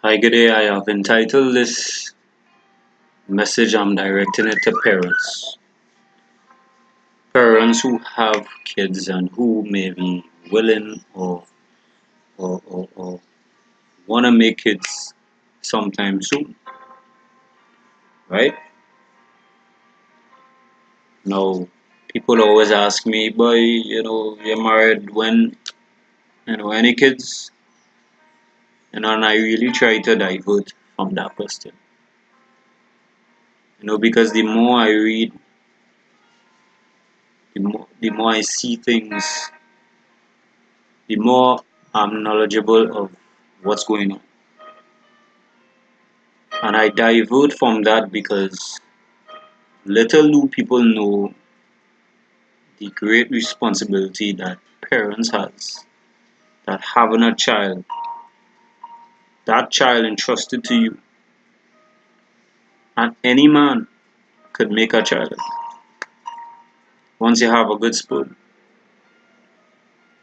Hi, good day. I have entitled this message, I'm directing it to parents. Parents who have kids and who may be willing or want to make kids sometime soon, right? Now, people always ask me, boy, you're married when, any kids? And I really try to divert from that question. Because the more I read, the more I see things, the more I'm knowledgeable of what's going on. And I divert from that because little do people know the great responsibility that parents has, that having a child, that child entrusted to you, and any man could make a child. Once you have a good sperm,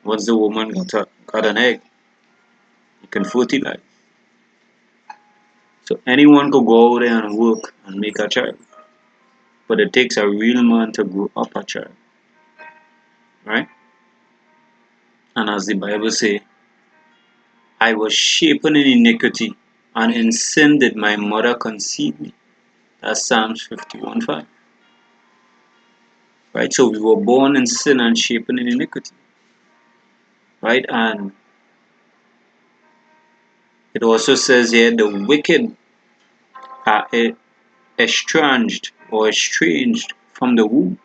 once the woman got an egg, you can fertilize. So anyone could go out there and work and make a child. But it takes a real man to grow up a child. Right? And as the Bible says, I was shapen in iniquity, and in sin did my mother conceive me. That's Psalms 51:5. Right? So we were born in sin and shapen in iniquity. Right? And it also says here the wicked are estranged from the womb.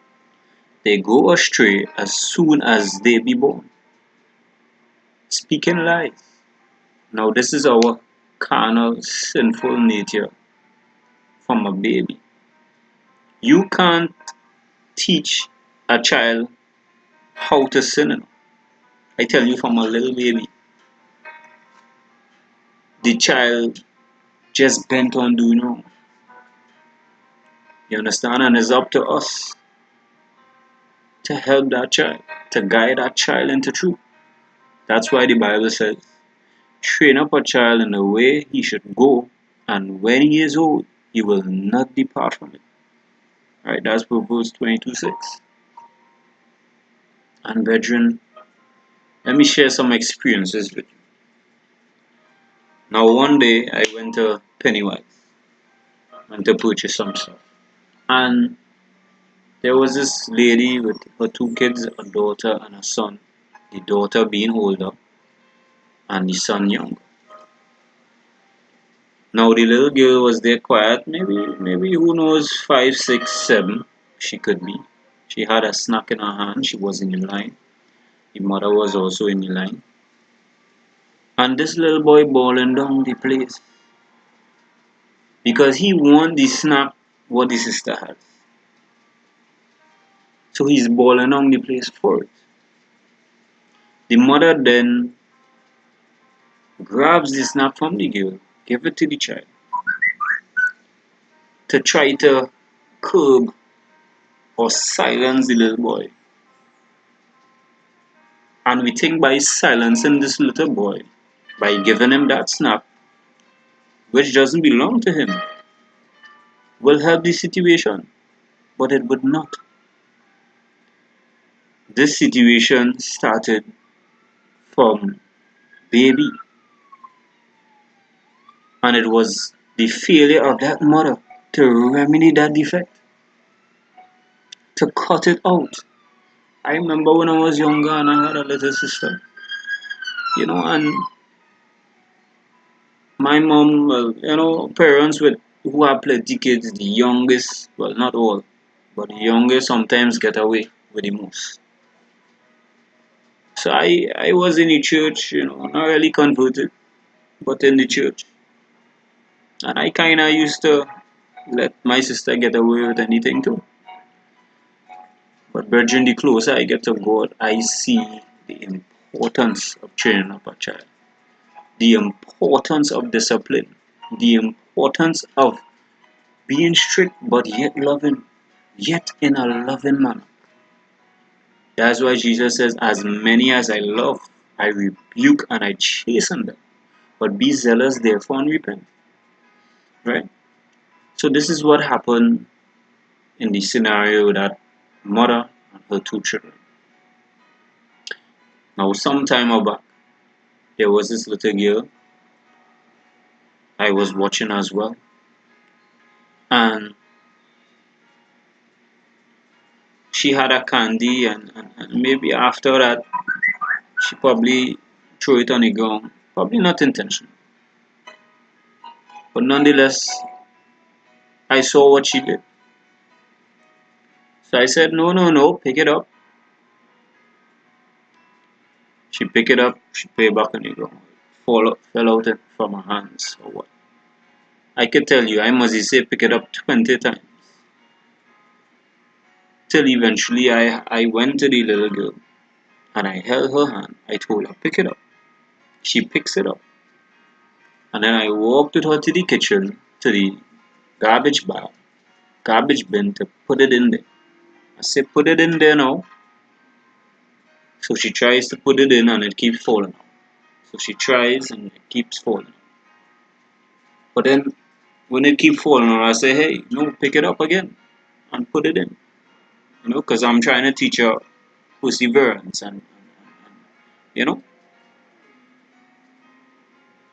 They go astray as soon as they be born. Speaking lies. Now this is our carnal, sinful nature from a baby. You can't teach a child how to sin. I tell you, from a little baby, the child just bent on doing wrong. You understand? And it's up to us to help that child, to guide that child into truth. That's why the Bible says, train up a child in the way he should go, and when he is old, he will not depart from it. Right? That's Proverbs 22:6. And brethren, let me share some experiences with you. Now, one day I went to Pennywise, went to purchase some stuff, and there was this lady with her two kids, a daughter and a son. The daughter being older and the son younger. Now the little girl was there quiet, maybe who knows, 5, 6, 7 she could be. She had a snack in her hand, she was in the line. The mother was also in the line. And this little boy bawling down the place because he want the snack what the sister had. So he's bawling down the place for it. The mother then grabs the snack from the girl, give it to the child to try to curb or silence the little boy. And we think by silencing this little boy, by giving him that snack, which doesn't belong to him, will help the situation. But it would not. This situation started from baby. And it was the failure of that mother to remedy that defect, to cut it out. I remember when I was younger and I had a little sister, and my mom, well, parents with who have plenty kids, the youngest, well, not all, but the youngest sometimes get away with the most. So I was in the church, not really converted, but in the church. And I kind of used to let my sister get away with anything too. But brethren, the closer I get to God, I see the importance of training up a child, the importance of discipline, the importance of being strict but yet loving, yet in a loving manner. That's why Jesus says, as many as I love, I rebuke and I chasten them. but be zealous therefore and repent. Right? So this is what happened in the scenario with that mother and her two children. Now, some time back, there was this little girl I was watching as well, and she had a candy, and maybe after that, she probably threw it on the ground, probably not intentional, but nonetheless, I saw what she did. So I said, no, no, no, pick it up. She picked it up, she put it back on the ground. Fell out from her hands or what. I could tell you, I must say pick it up 20 times. Till eventually I went to the little girl and I held her hand. I told her, pick it up. She picks it up. And then I walked with her to the kitchen, to the garbage bin to put it in there. I said, put it in there now. So she tries to put it in and it keeps falling out. So she tries and it keeps falling out. But then when it keeps falling out, I say, hey, no, pick it up again and put it in. Because I'm trying to teach her perseverance and you know.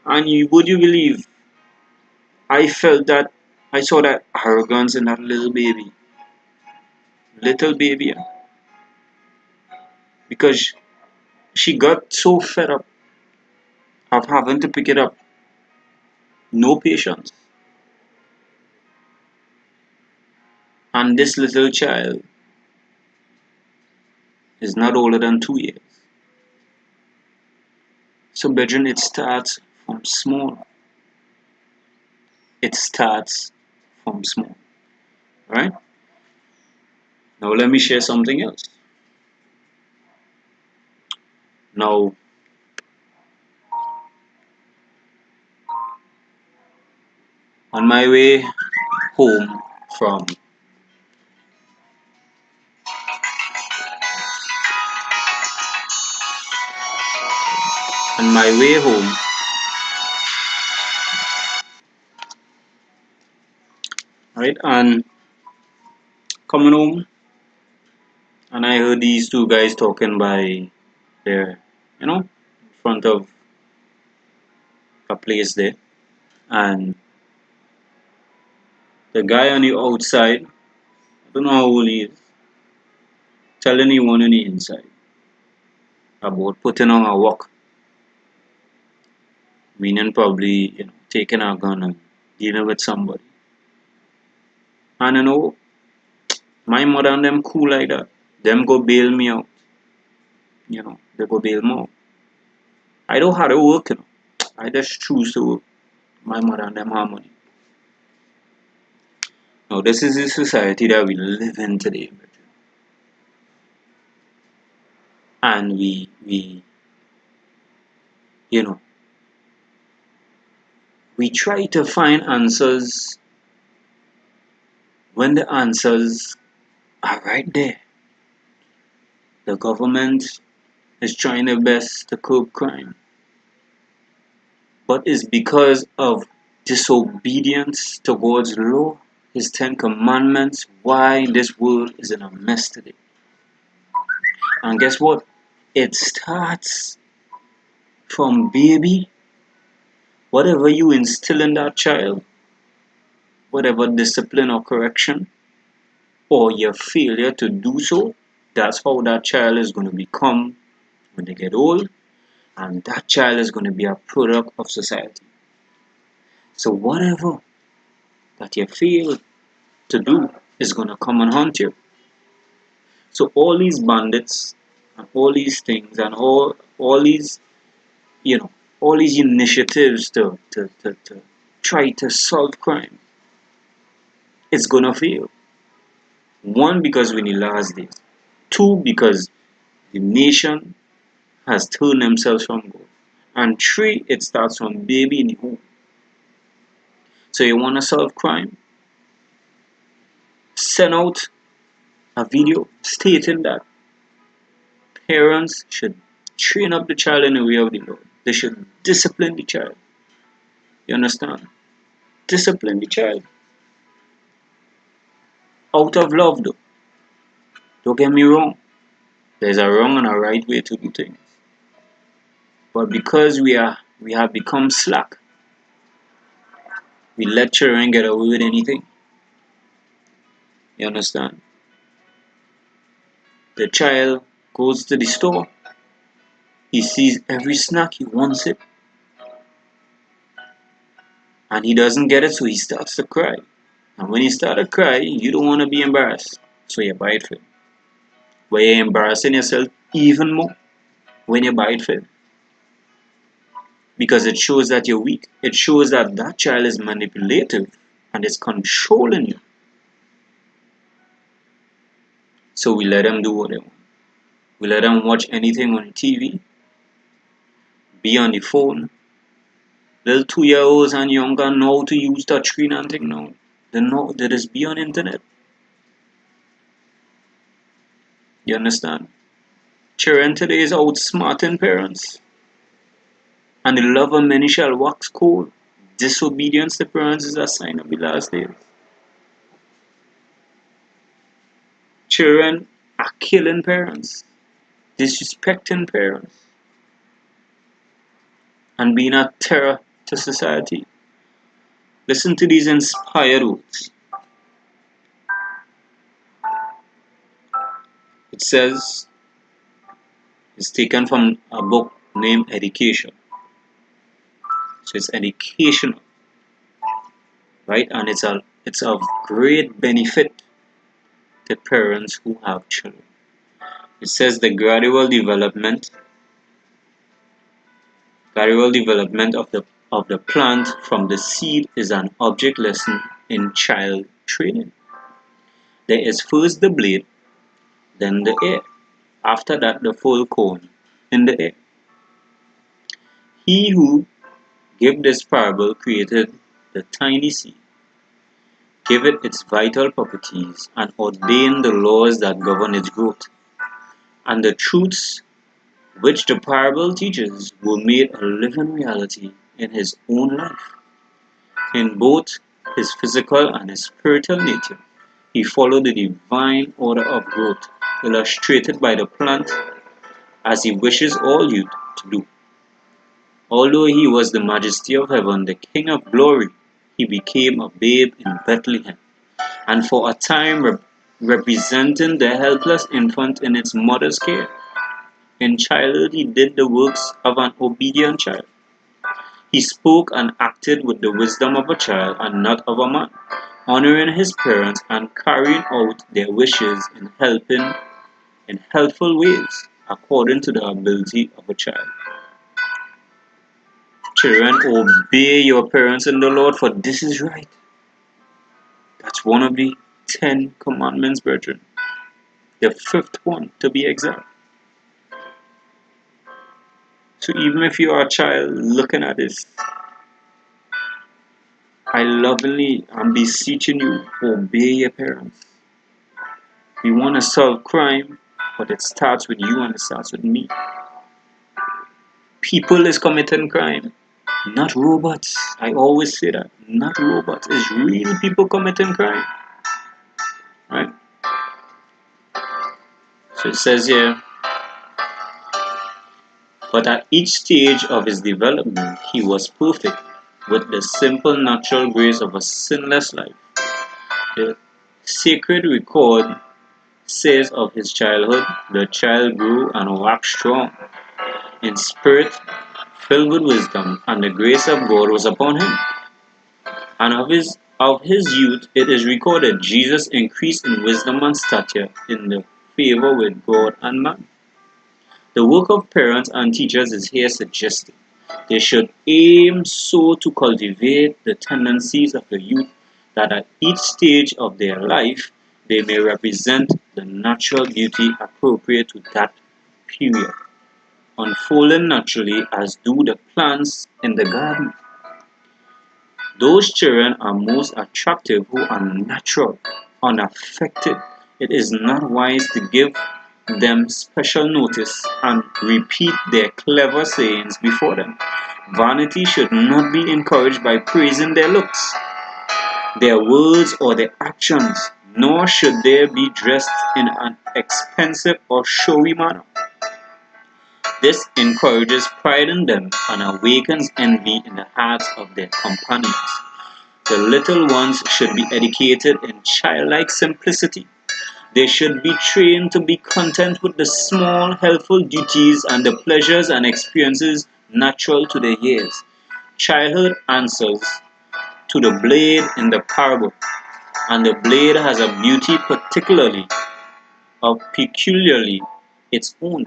And would you believe, I felt that, I saw that arrogance in that little baby. Because she got so fed up of having to pick it up. No patience. And this little child is not older than 2 years. So, brethren, it starts from small. It starts from small. Right? Now, let me share something else. Now, on my way home from on my way home right, and coming home, and I heard these two guys talking by there, in front of a place there, and the guy on the outside, I don't know how old he is, telling anyone on the inside about putting on a walk, meaning probably taking a gun and dealing with somebody. And my mother and them cool like that. Them go bail me out. They go bail me out. I don't have to work, I just choose to work. My mother and them harmony. Now this is the society that we live in today. And we we try to find answers when the answers are right there. The government is trying their best to curb crime, but it's because of disobedience towards law, his 10 commandments, why this world is in a mess today. And guess what? It starts from baby. Whatever you instill in that child, whatever discipline or correction, or your failure to do so, that's how that child is going to become when they get old, and that child is going to be a product of society. So whatever that you fail to do is going to come and haunt you. So all these bandits and all these things and all these all these initiatives to try to solve crime, it's gonna fail. One, because we need last days. Two, because the nation has turned themselves from God. And three, it starts from baby in the home. So you want to solve crime? Send out a video stating that parents should train up the child in the way of the Lord. They should discipline the child. You understand? Discipline the child. Out of love though. Don't get me wrong. There's a wrong and a right way to do things. But because we have become slack, we let children get away with anything. You understand? The child goes to the store. He sees every snack, he wants it. And he doesn't get it, so he starts to cry. And when he starts to cry, you don't want to be embarrassed. So you buy it for him. But you're embarrassing yourself even more when you buy it for him. Because it shows that you're weak. It shows that that child is manipulative and is controlling you. So we let them do what they want. We let them watch anything on TV, be on the phone. Little 2-year-olds and younger know to use touchscreen and thing now. They know that is be on internet. You understand? Children today is outsmarting parents. And the love of many shall wax cold. Disobedience to parents is a sign of the last days. Children are killing parents, disrespecting parents, and being a terror to society. Listen to these inspired words. It says, it's taken from a book named Education. So it's educational, right? And it's of great benefit to parents who have children. It says the gradual development of the plant from the seed is an object lesson in child training. There is first the blade, then the ear. After that, the full cone in the air. He who gave this parable created the tiny seed, gave it its vital properties, and ordained the laws that govern its growth. And the truths which the parable teaches were made a living reality in his own life. In both his physical and his spiritual nature, he followed the divine order of growth illustrated by the plant as he wishes all youth to do. Although he was the majesty of heaven, the King of glory, he became a babe in Bethlehem, and for a time representing the helpless infant in its mother's care. In childhood, he did the works of an obedient child. He spoke and acted with the wisdom of a child and not of a man, honoring his parents and carrying out their wishes in helpful ways according to the ability of a child. Children, obey your parents in the Lord, for this is right. That's one of the 10 commandments, brethren. The fifth one, to be exact. So even if you are a child looking at this, I lovingly am beseeching you, obey your parents. We want to solve crime, but it starts with you and it starts with me. People is committing crime, not robots. I always say that. Not robots. It's real people committing crime. Right? So it says here, but at each stage of his development, he was perfect, with the simple natural grace of a sinless life. The sacred record says of his childhood, the child grew and waxed strong in spirit, filled with wisdom, and the grace of God was upon him. And of his youth it is recorded, Jesus increased in wisdom and stature in the favor with God and man. The work of parents and teachers is here suggested. They should aim so to cultivate the tendencies of the youth that at each stage of their life they may represent the natural beauty appropriate to that period, unfolding naturally as do the plants in the garden. Those children are most attractive who are natural, unaffected. It is not wise to give them special notice and repeat their clever sayings before them. Vanity should not be encouraged by praising their looks, their words, or their actions, nor should they be dressed in an expensive or showy manner. This encourages pride in them and awakens envy in the hearts of their companions. The little ones should be educated in childlike simplicity. They should be trained to be content with the small, helpful duties and the pleasures and experiences natural to their years. Childhood answers to the blade in the parable, and the blade has a beauty peculiarly its own.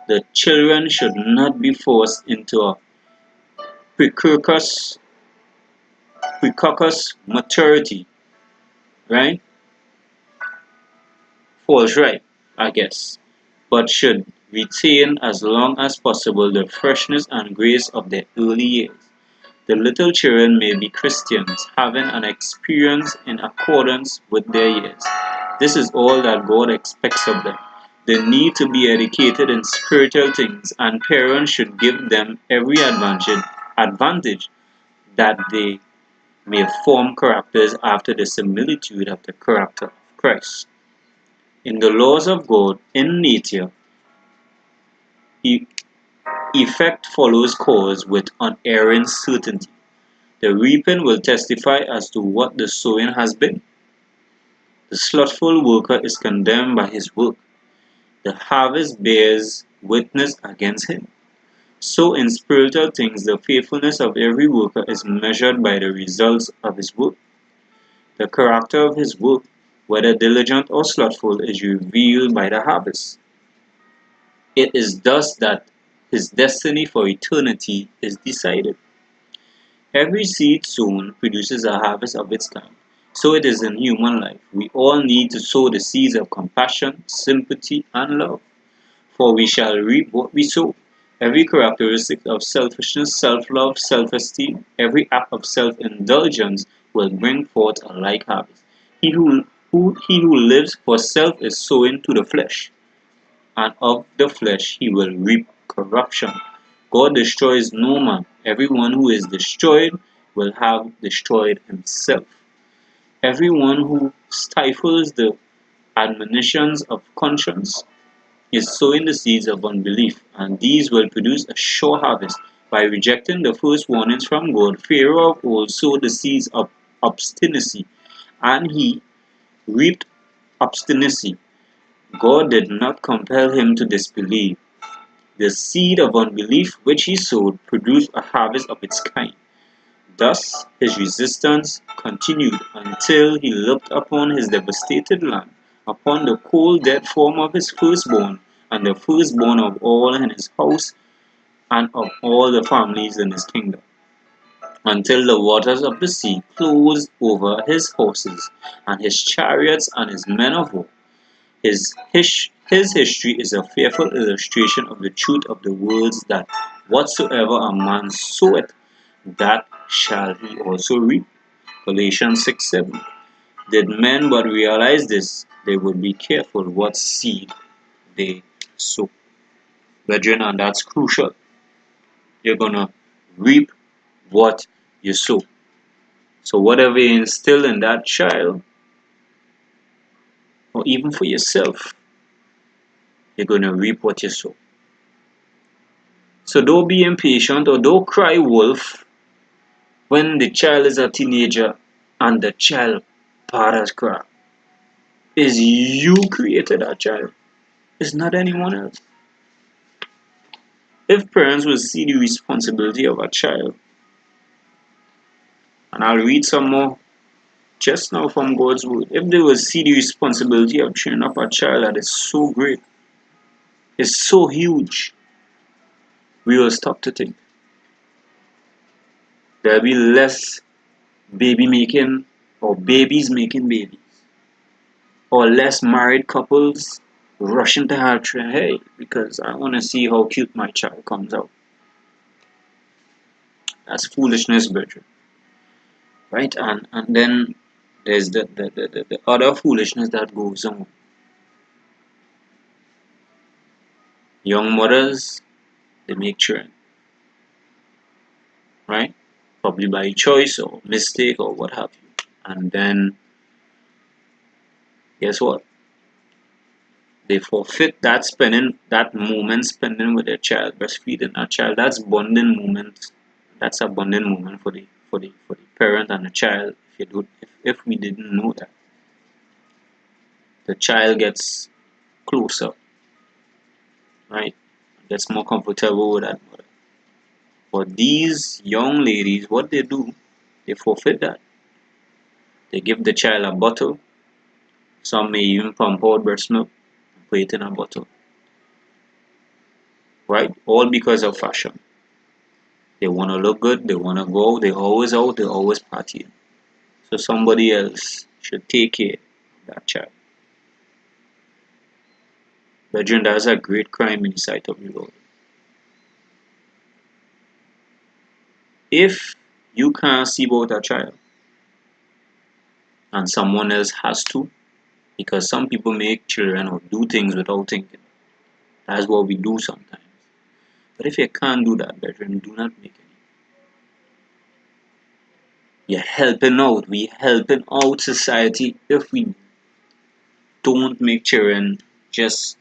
The children should not be forced into a precocious maturity, right? Falls right, I guess, but should retain as long as possible the freshness and grace of their early years. The little children may be Christians, having an experience in accordance with their years. This is all that God expects of them. They need to be educated in spiritual things, and parents should give them every advantage that they may form characters after the similitude of the character of Christ. In the laws of God, in nature, effect follows cause with unerring certainty. The reaping will testify as to what the sowing has been. The slothful worker is condemned by his work. The harvest bears witness against him. So in spiritual things, the faithfulness of every worker is measured by the results of his work. The character of his work, whether diligent or slothful, is revealed by the harvest. It is thus that his destiny for eternity is decided. Every seed sown produces a harvest of its kind. So it is in human life. We all need to sow the seeds of compassion, sympathy, and love, for we shall reap what we sow. Every characteristic of selfishness, self-love, self-esteem, every act of self-indulgence will bring forth a like harvest. He who lives for self is sowing to the flesh, and of the flesh he will reap corruption. God destroys no man. Everyone who is destroyed will have destroyed himself. Everyone who stifles the admonitions of conscience is sowing the seeds of unbelief, and these will produce a sure harvest. By rejecting the first warnings from God, Pharaoh of old sowed the seeds of obstinacy, and he reaped obstinacy. God did not compel him to disbelieve. The seed of unbelief which he sowed produced a harvest of its kind. Thus his resistance continued until he looked upon his devastated land, upon the cold dead form of his firstborn, and the firstborn of all in his house, and of all the families in his kingdom, until the waters of the sea closed over his horses, and his chariots, and his men of war. His history is a fearful illustration of the truth of the words that whatsoever a man soweth, that shall he also reap. Galatians 6:7. Did men but realize this, they would be careful what seed they sow. Brethren, and that's crucial. You're gonna reap what you sow. So whatever you instill in that child, or even for yourself, you're gonna reap what you sow. So don't be impatient or don't cry wolf when the child is a teenager and the child parents cry. Is you created that child. It's not anyone else. If parents will see the responsibility of a child, and I'll read some more just now from God's word. If they will see the responsibility of training up a child that is so great, is so huge, we will stop to think. There'll be less baby making or babies making babies, or less married couples rushing to have children. Hey, because I want to see how cute my child comes out. That's foolishness, brethren. Right? And then there's the other foolishness that goes on. Young mothers, they make children, right? Probably by choice or mistake or what have you. And then, guess what? They forfeit that moment spending with their child, breastfeeding that child. That's bonding moment. That's a bonding moment for the parent and the child. If we didn't know that, the child gets closer, right? Gets more comfortable with that mother. But these young ladies, what they do, they forfeit that. They give the child a bottle. Some may even pump out breast milk and put it in a bottle, right? All because of fashion. They want to look good, they want to go, they're always out, they're always partying. So somebody else should take care of that child. Brethren, that's a great crime in the sight of the Lord. If you can't see about a child and someone else has to, because some people make children or do things without thinking. That's what we do sometimes. But if you can't do that, brethren, do not make any. You're helping out. We're helping out society if we don't make children just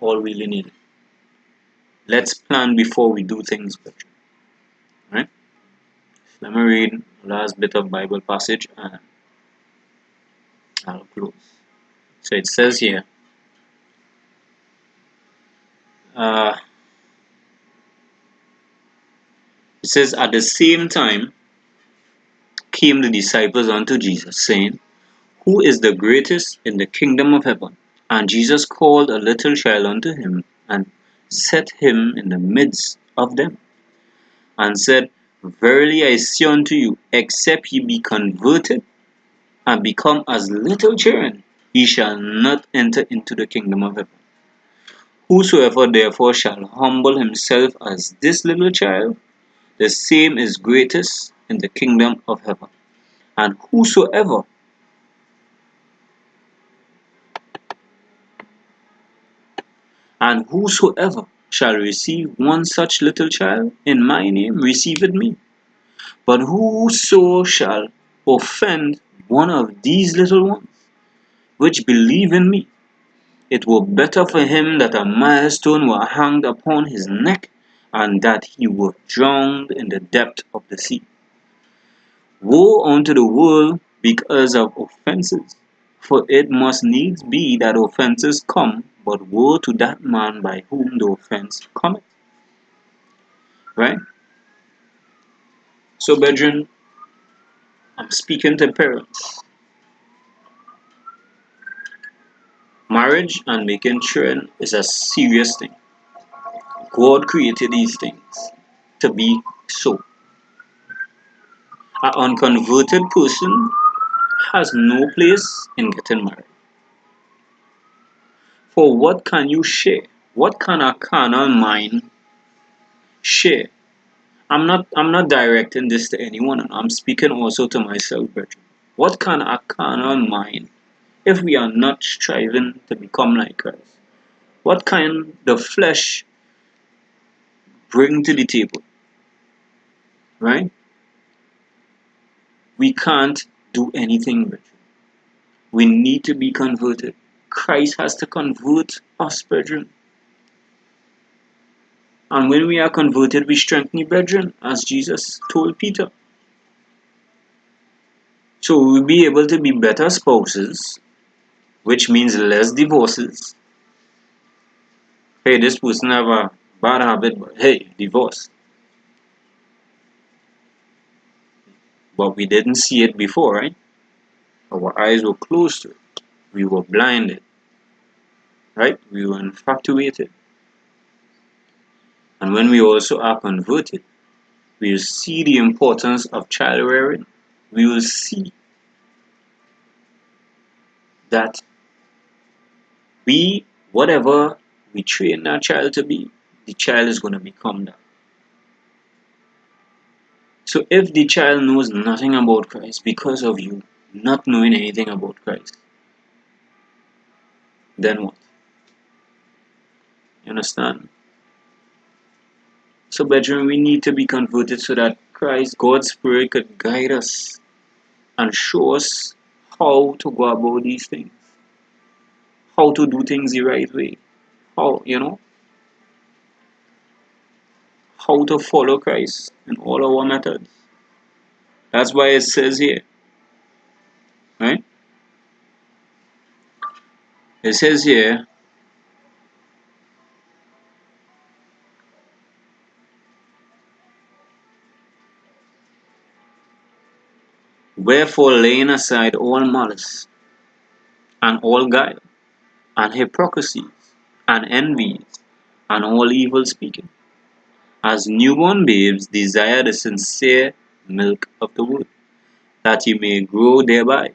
all willy-nilly. Let's plan before we do things, brethren. Right? Let me read the last bit of Bible passage and I'll close. So it says here, it says, at the same time came the disciples unto Jesus, saying, who is the greatest in the kingdom of heaven? And Jesus called a little child unto him, and set him in the midst of them, and said, verily I say unto you, except ye be converted, and become as little children, ye shall not enter into the kingdom of heaven. Whosoever therefore shall humble himself as this little child, the same is greatest in the kingdom of heaven. And whosoever shall receive one such little child in my name receiveth me. But whoso shall offend one of these little ones which believe in me, it were better for him that a millstone were hanged upon his neck, and that he were drowned in the depth of the sea. Woe unto the world because of offenses, for it must needs be that offenses come, but woe to that man by whom the offense cometh. Right? So, brethren, I'm speaking to parents. Marriage and making children is a serious thing. God created these things to be so. An unconverted person has no place in getting married. For what can you share? What can a carnal mind share? I'm not directing this to anyone, and I'm speaking also to myself, brethren. What can a carnal mind, if we are not striving to become like Christ? What can the flesh bring to the table? Right? We can't do anything, brethren. We need to be converted. Christ has to convert us, brethren. And when we are converted, we strengthen the brethren, as Jesus told Peter. So we'll be able to be better spouses, which means less divorces. Hey, this person have a bad habit, but hey, divorce. But we didn't see it before, right? Our eyes were closed to it. We were blinded, right? We were infatuated. And when we also are converted, we will see the importance of child rearing. We will see that whatever we train our child to be, the child is going to become that. So if the child knows nothing about Christ because of you not knowing anything about Christ, then what? You understand? So, brethren, we need to be converted so that Christ, God's Spirit, could guide us and show us how to go about these things, how to do things the right way, how, how to follow Christ in all our methods. That's why it says here, right? It says here, wherefore laying aside all malice and all guile and hypocrisies and envies and all evil speaking, as newborn babes desire the sincere milk of the word, that ye may grow thereby.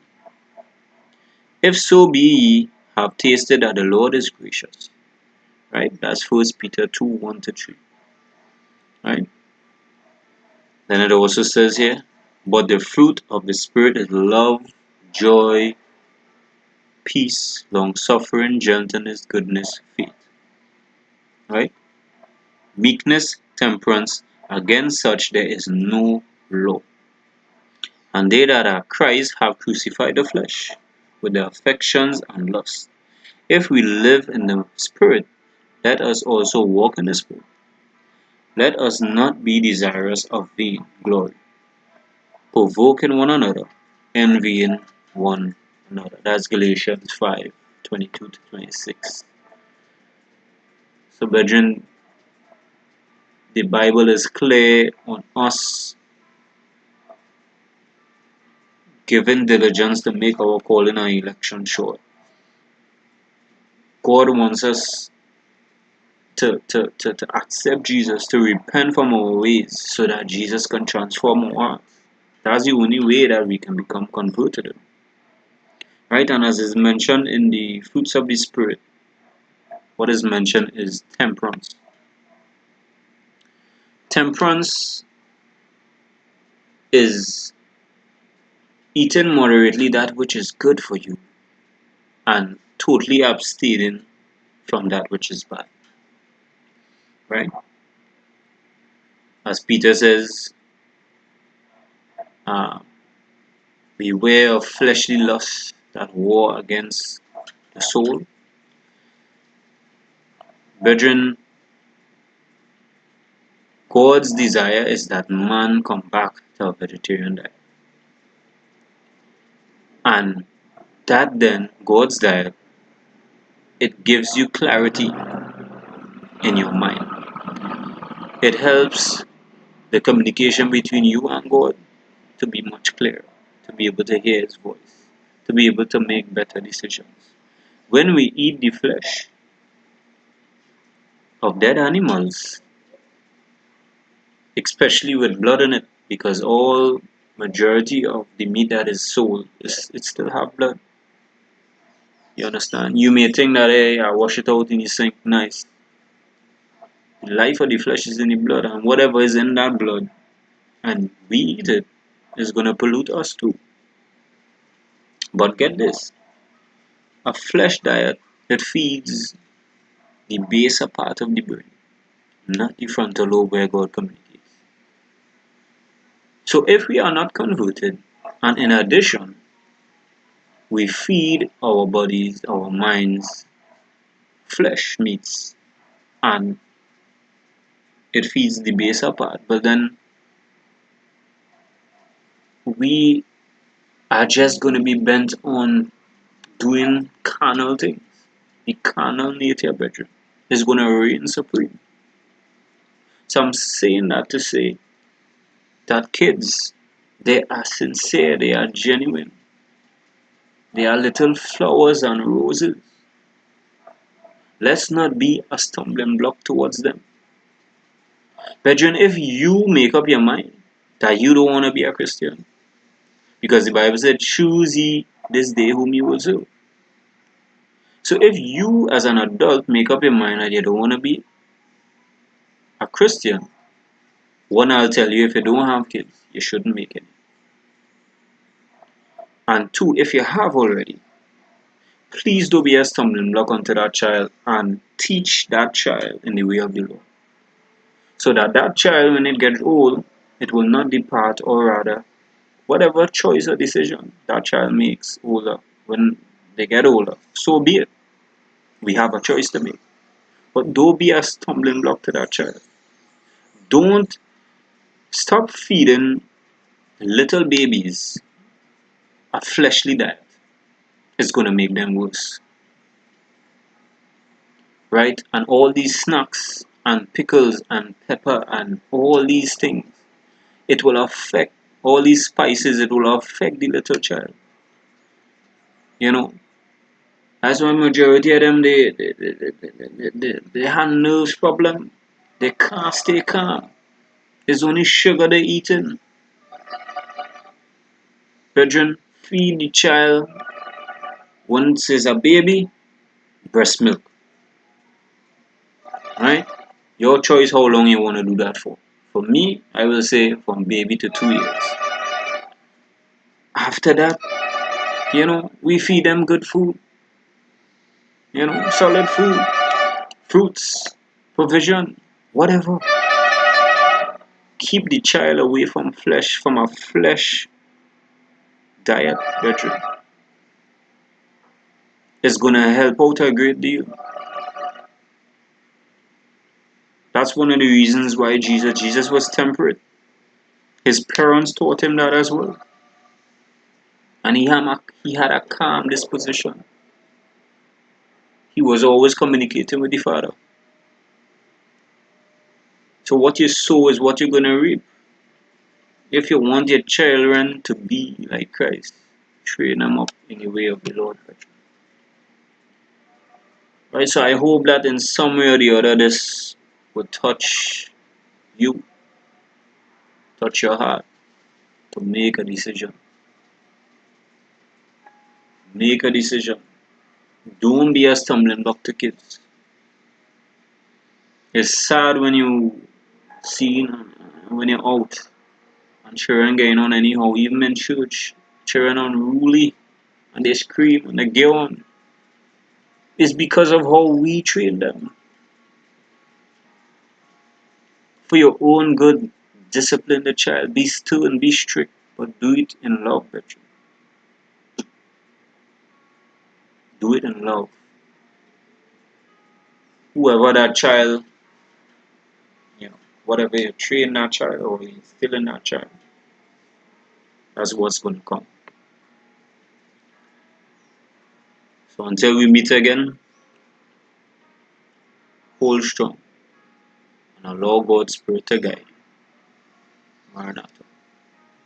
If so be ye have tasted that the Lord is gracious. Right? That's First Peter 2, 1 to 3. Right? Then it also says here, but the fruit of the Spirit is love, joy, peace, long suffering, gentleness, goodness, faith. Right? Meekness, temperance, against such there is no law. And they that are Christ have crucified the flesh with the affections and lusts. If we live in the Spirit, let us also walk in the Spirit. Let us not be desirous of vain glory, provoking one another, envying one another. That's Galatians 5, 22 to 26. So, brethren, the Bible is clear on us giving diligence to make our calling and election sure. God wants us to accept Jesus, to repent from our ways so that Jesus can transform our hearts. That's the only way that we can become converted. Right? And as is mentioned in the fruits of the Spirit, what is mentioned is temperance. Temperance is eating moderately that which is good for you and totally abstaining from that which is bad. Right? As Peter says, beware of fleshly lusts that war against the soul. Brethren, God's desire is that man come back to a vegetarian diet. And that then, God's diet, it gives you clarity in your mind. It helps the communication between you and God to be much clearer, to be able to hear His voice, to be able to make better decisions. When we eat the flesh of dead animals, especially with blood in it, because all majority of the meat that is sold, it still have blood. You understand? You may think that, hey, I wash it out in the sink, nice. The life of the flesh is in the blood, and whatever is in that blood, and we eat it, is going to pollute us too. But get this, a flesh diet, it feeds the baser part of the brain, not the frontal lobe where God communicates. So if we are not converted, and in addition, we feed our bodies, our minds, flesh meats, and it feeds the baser part, but then we are just going to be bent on doing carnal things. The carnal nature, brethren, is going to reign supreme. So I'm saying that to say that kids, they are sincere, they are genuine. They are little flowers and roses. Let's not be a stumbling block towards them. Brethren, if you make up your mind that you don't want to be a Christian, because the Bible said, choose ye this day whom you will serve. So if you as an adult make up your mind that you don't want to be a Christian, one, I'll tell you, if you don't have kids, you shouldn't make any. And two, if you have already, Please don't be a stumbling block unto that child, and teach that child in the way of the Lord. So that that child, when it gets old, it will not depart, or rather, whatever choice or decision that child makes older, when they get older, so be it. We have a choice to make. But don't be a stumbling block to that child. Don't stop feeding little babies a fleshly diet. It's going to make them worse. Right? And all these snacks and pickles and pepper and all these things, it will affect all these spices, it will affect the little child. You know, that's why majority of them they have nerves problem. They can't stay calm. It's only sugar they're eating. Brethren, feed the child once it's a baby, breast milk. Right? Your choice how long you want to do that for. For me, I will say from baby to 2 years. After that, we feed them good food. Solid food, fruits, provision, whatever. Keep the child away from a flesh diet, brethren. It's gonna help out a great deal. That's one of the reasons why Jesus was temperate. His parents taught him that as well. And he had a calm disposition. He was always communicating with the Father. So what you sow is what you're going to reap. If you want your children to be like Christ, train them up in the way of the Lord. Right, so I hope that in some way or the other this would touch you, touch your heart to make a decision. Make a decision. Don't be a stumbling block to kids. It's sad when you see, when you're out and children getting on anyhow, even in church, children unruly and they scream and they get on. It's because of how we train them. For your own good, discipline the child. Be stern, be strict, but do it in love, brethren. Do it in love. Whoever that child, whatever you train that child or you instill in that child, that's what's going to come. So until we meet again, hold strong and allow God's Spirit to guide you. Maranatha.